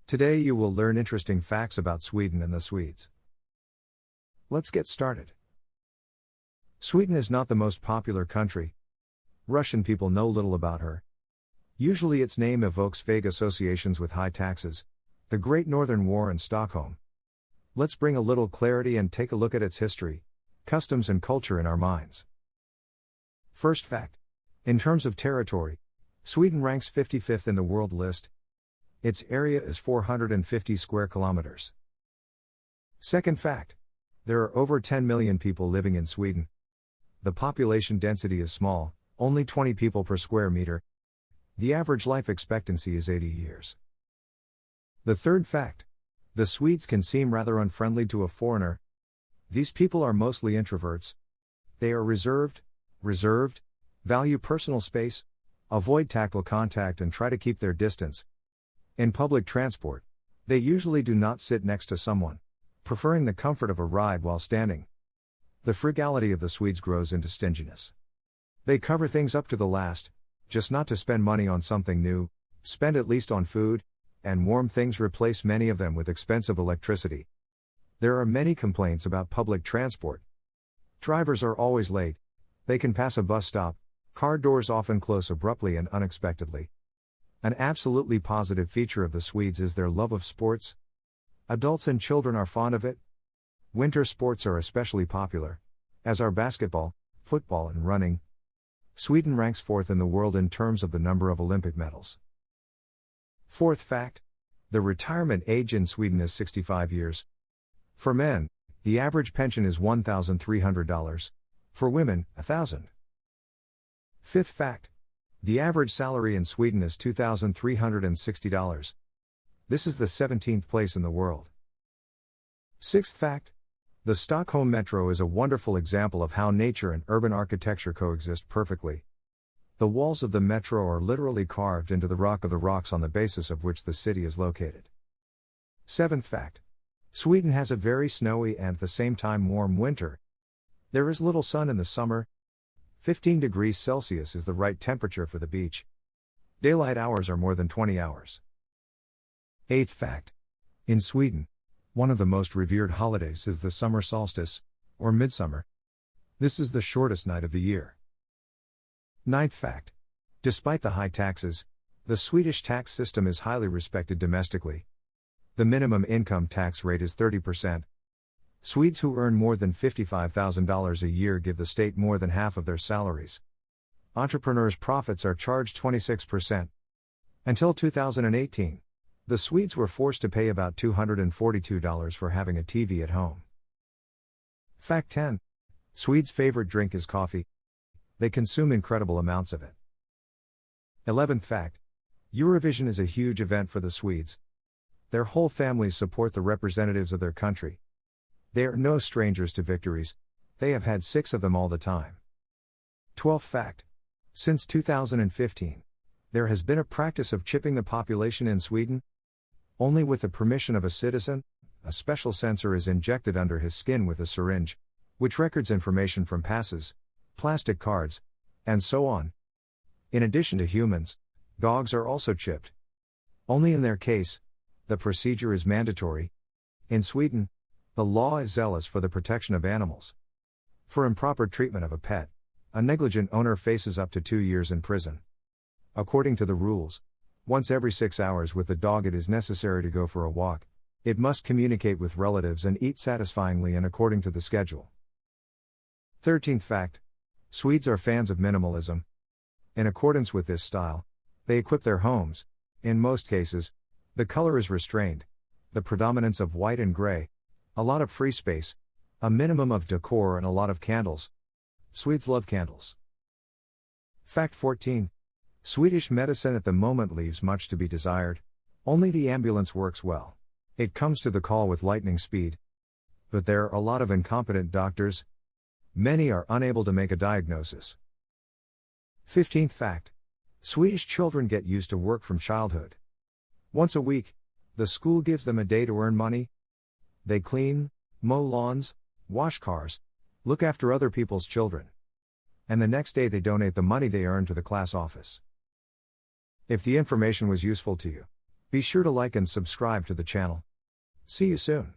Today you will learn interesting facts about Sweden and the Swedes. Let's get started. Sweden is not the most popular country. Russian people know little about her. Usually its name evokes vague associations with high taxes, the Great Northern War and Stockholm. Let's bring a little clarity and take a look at its history, customs and culture in our minds. First fact. In terms of territory, Sweden ranks 55th in the world list. Its area is 450 square kilometers. Second fact. There are over 10 million people living in Sweden. The population density is small, only 20 people per square meter. The average life expectancy is 80 years. The third fact. The Swedes can seem rather unfriendly to a foreigner. These people are mostly introverts. They are reserved, value personal space, avoid tactile contact and try to keep their distance. In public transport, they usually do not sit next to someone, preferring the comfort of a ride while standing. The frugality of the Swedes grows into stinginess. They cover things up to the last, just not to spend money on something new, spend at least on food, and warm things replace many of them with expensive electricity. There are many complaints about public transport. Drivers are always late, they can pass a bus stop, car doors often close abruptly and unexpectedly. An absolutely positive feature of the Swedes is their love of sports. Adults and children are fond of it. Winter sports are especially popular, as are basketball, football and running. Sweden ranks 4th in the world in terms of the number of Olympic medals. Fourth fact. The retirement age in Sweden is 65 years. For men, the average pension is $1,300. For women, $1,000. Fifth fact. The average salary in Sweden is $2,360. This is the 17th place in the world. Sixth fact. The Stockholm Metro is a wonderful example of how nature and urban architecture coexist perfectly. The walls of the metro are literally carved into the rock of the rocks on the basis of which the city is located. Seventh fact. Sweden has a very snowy and at the same time warm winter. There is little sun in the summer. 15 degrees Celsius is the right temperature for the beach. Daylight hours are more than 20 hours. Eighth fact. In Sweden, one of the most revered holidays is the summer solstice, or midsummer. This is the shortest night of the year. Ninth fact. Despite the high taxes, the Swedish tax system is highly respected domestically. The minimum income tax rate is 30%. Swedes who earn more than $55,000 a year give the state more than half of their salaries. Entrepreneurs' profits are charged 26%. Until 2018, the Swedes were forced to pay about $242 for having a TV at home. Fact 10. Swedes' favorite drink is coffee. They consume incredible amounts of it. 11th fact. Eurovision is a huge event for the Swedes. Their whole families support the representatives of their country. They are no strangers to victories, they have had 6 of them all the time. 12th fact. Since 2015, there has been a practice of chipping the population in Sweden. Only with the permission of a citizen, a special sensor is injected under his skin with a syringe, which records information from passes, plastic cards, and so on. In addition to humans, dogs are also chipped. Only in their case, the procedure is mandatory. In Sweden, the law is zealous for the protection of animals. For improper treatment of a pet, a negligent owner faces up to 2 years in prison. According to the rules, once every 6 hours with the dog it is necessary to go for a walk. It must communicate with relatives and eat satisfyingly and according to the schedule. 13th fact. Swedes are fans of minimalism. In accordance with this style, they equip their homes. In most cases, the color is restrained. The predominance of white and gray. A lot of free space, a minimum of decor and a lot of candles. Swedes love candles. Fact 14. Swedish medicine at the moment leaves much to be desired. Only the ambulance works well. It comes to the call with lightning speed. But there are a lot of incompetent doctors. Many are unable to make a diagnosis. 15th fact. Swedish children get used to work from childhood. Once a week, the school gives them a day to earn money. They clean, mow lawns, wash cars, look after other people's children. And the next day they donate the money they earn to the class office. If the information was useful to you, Be sure to like and subscribe to the channel. See you soon.